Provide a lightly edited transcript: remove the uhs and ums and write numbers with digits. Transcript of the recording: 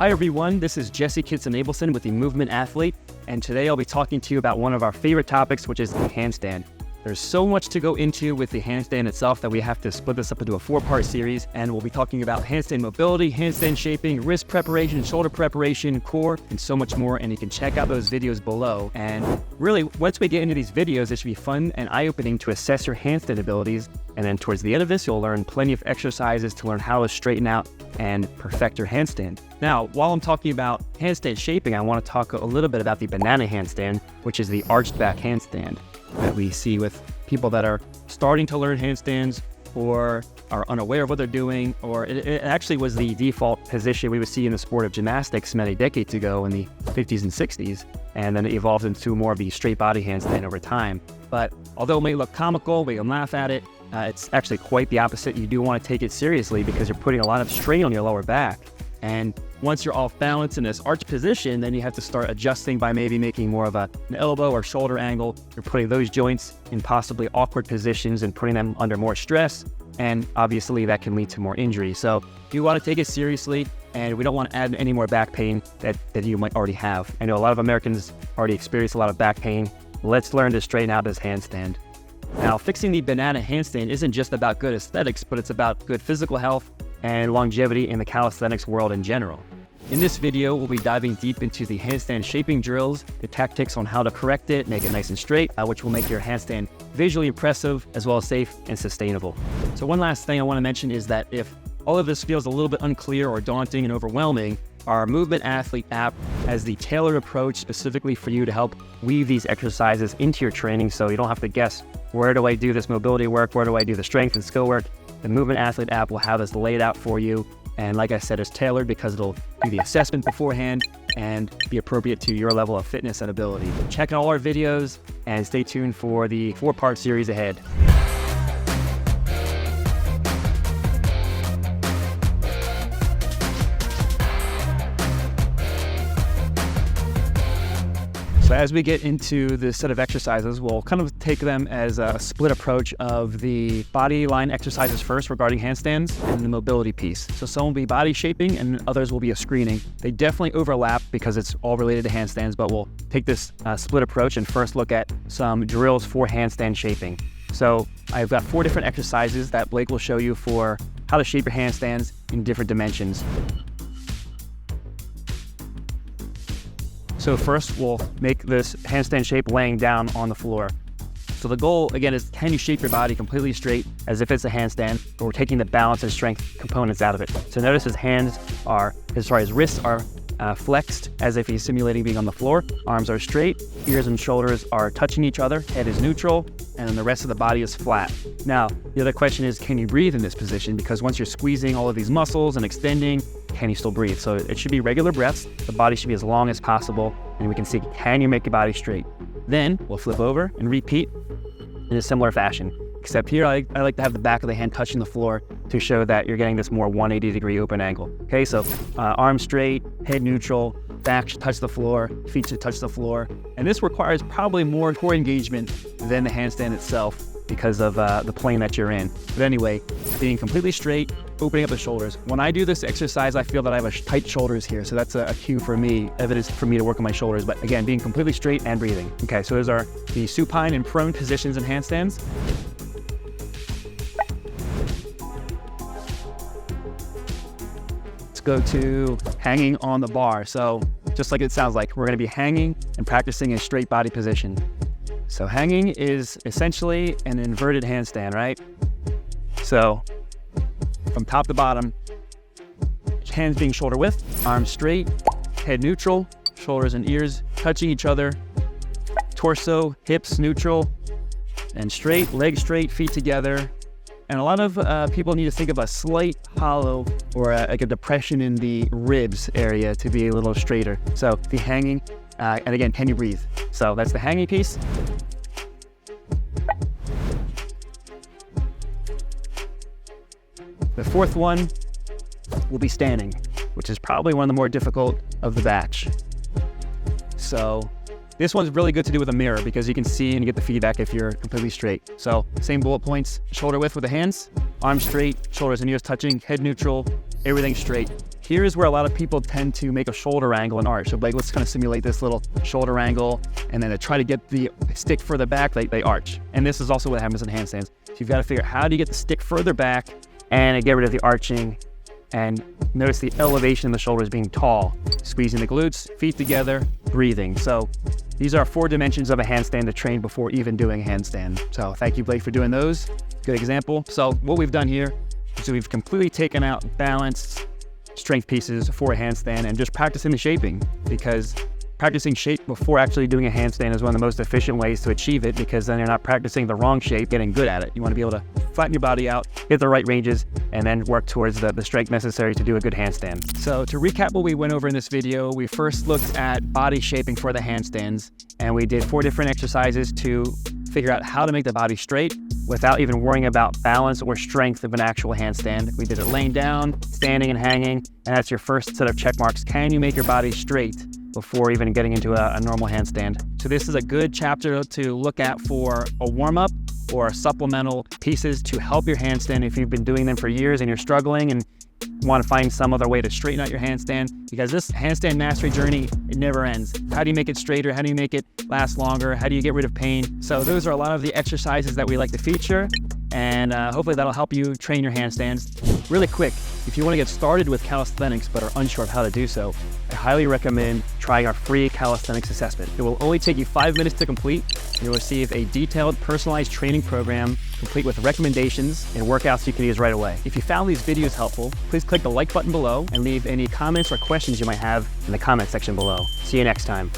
Hi everyone, this is Jesse Kitson-Abelson with the Movement Athlete, and today I'll be talking to you about one of our favorite topics, which is the handstand. There's so much to go into with the handstand itself that we have to split this up into a 4-part series, and we'll be talking about handstand mobility, handstand shaping, wrist preparation, shoulder preparation, core, and so much more, and you can check out those videos below. And really, once we get into these videos, it should be fun and eye-opening to assess your handstand abilities, and then towards the end of this, you'll learn plenty of exercises to learn how to straighten out and perfect your handstand. Now, while I'm talking about handstand shaping, I want to talk a little bit about the banana handstand, which is the arched back handstand that we see with people that are starting to learn handstands or are unaware of what they're doing, or it actually was the default position we would see in the sport of gymnastics many decades ago in the 50s and 60s, and then it evolved into more of the straight body handstand over time. But although it may look comical, we can laugh at it, it's actually quite the opposite. You do want to take it seriously because you're putting a lot of strain on your lower back. And once you're off balance in this arch position, then you have to start adjusting by maybe making more of an elbow or shoulder angle. You're putting those joints in possibly awkward positions and putting them under more stress. And obviously that can lead to more injury. So you want to take it seriously, and we don't want to add any more back pain that you might already have. I know a lot of Americans already experience a lot of back pain. Let's learn to straighten out this handstand. Now, fixing the banana handstand isn't just about good aesthetics, but it's about good physical health and longevity in the calisthenics world in general. In this video, we'll be diving deep into the handstand shaping drills, the tactics on how to correct it, make it nice and straight, which will make your handstand visually impressive as well as safe and sustainable. So one last thing I want to mention is that if all of this feels a little bit unclear or daunting and overwhelming, our Movement Athlete app has the tailored approach specifically for you to help weave these exercises into your training so you don't have to guess, where do I do this mobility work, where do I do the strength and skill work? The Movement Athlete app will have this laid out for you, and like I said, it's tailored because it'll do the assessment beforehand and be appropriate to your level of fitness and ability. Check out all our videos and stay tuned for the 4-part series ahead. So as we get into this set of exercises, we'll kind of take them as a split approach of the body line exercises first regarding handstands and the mobility piece. So some will be body shaping and others will be a screening. They definitely overlap because it's all related to handstands, but we'll take this split approach and first look at some drills for handstand shaping. So I've got 4 different exercises that Blake will show you for how to shape your handstands in different dimensions. So first, we'll make this handstand shape laying down on the floor. So the goal, again, is can you shape your body completely straight as if it's a handstand, but we're taking the balance and strength components out of it. So notice his wrists are flexed as if he's simulating being on the floor. Arms are straight, ears and shoulders are touching each other, head is neutral, and then the rest of the body is flat. Now, the other question is, can you breathe in this position? Because once you're squeezing all of these muscles and extending, can you still breathe? So it should be regular breaths. The body should be as long as possible, and we can see, can you make your body straight? Then we'll flip over and repeat in a similar fashion. Except here, I like to have the back of the hand touching the floor to show that you're getting this more 180-degree open angle. Okay, so arms straight, head neutral, back should touch the floor, feet should touch the floor. And this requires probably more core engagement than the handstand itself because of the plane that you're in. But anyway, being completely straight, opening up the shoulders. When I do this exercise, I feel that I have tight shoulders here, so that's a cue for me, evidence for me to work on my shoulders. But again, being completely straight and breathing. Okay, so those are the supine and prone positions in handstands. Let's go to hanging on the bar. So just like it sounds like, we're going to be hanging and practicing a straight body position. So hanging is essentially an inverted handstand, right? So from top to bottom, hands being shoulder width, arms straight, head neutral, shoulders and ears touching each other, torso, hips neutral and straight, legs straight, feet together. And a lot of people need to think of a slight hollow or like a depression in the ribs area to be a little straighter. So the hanging, and again, can you breathe? So that's the hanging piece. The 4th one will be standing, which is probably one of the more difficult of the batch. So this one's really good to do with a mirror because you can see and get the feedback if you're completely straight. So same bullet points, shoulder width with the hands, arms straight, shoulders and ears touching, head neutral, everything straight. Here is where a lot of people tend to make a shoulder angle and arch. So like, let's kind of simulate this little shoulder angle, and then to try to get the stick further back, they arch. And this is also what happens in handstands. So you've got to figure out how do you get the stick further back and get rid of the arching. And notice the elevation in the shoulders being tall, squeezing the glutes, feet together, breathing. So these are 4 dimensions of a handstand to train before even doing a handstand. So thank you, Blake, for doing those. Good example. So what we've done here is we've completely taken out balanced strength pieces for a handstand and just practicing the shaping, because practicing shape before actually doing a handstand is one of the most efficient ways to achieve it, because then you're not practicing the wrong shape, getting good at it. You want to be able to flatten your body out, hit the right ranges, and then work towards the strength necessary to do a good handstand. So to recap what we went over in this video, we first looked at body shaping for the handstands, and we did 4 different exercises to figure out how to make the body straight without even worrying about balance or strength of an actual handstand. We did it laying down, standing, and hanging, and that's your first set of check marks. Can you make your body straight before even getting into a normal handstand? So this is a good chapter to look at for a warm-up or supplemental pieces to help your handstand if you've been doing them for years and you're struggling and want to find some other way to straighten out your handstand, because this handstand mastery journey, it never ends. How do you make it straighter? How do you make it last longer? How do you get rid of pain? So those are a lot of the exercises that we like to feature, and hopefully that'll help you train your handstands. Really quick, if you want to get started with calisthenics but are unsure of how to do so, I highly recommend trying our free calisthenics assessment. It will only take you 5 minutes to complete. You'll receive a detailed, personalized training program complete with recommendations and workouts you can use right away. If you found these videos helpful, please click the like button below and leave any comments or questions you might have in the comment section below. See you next time.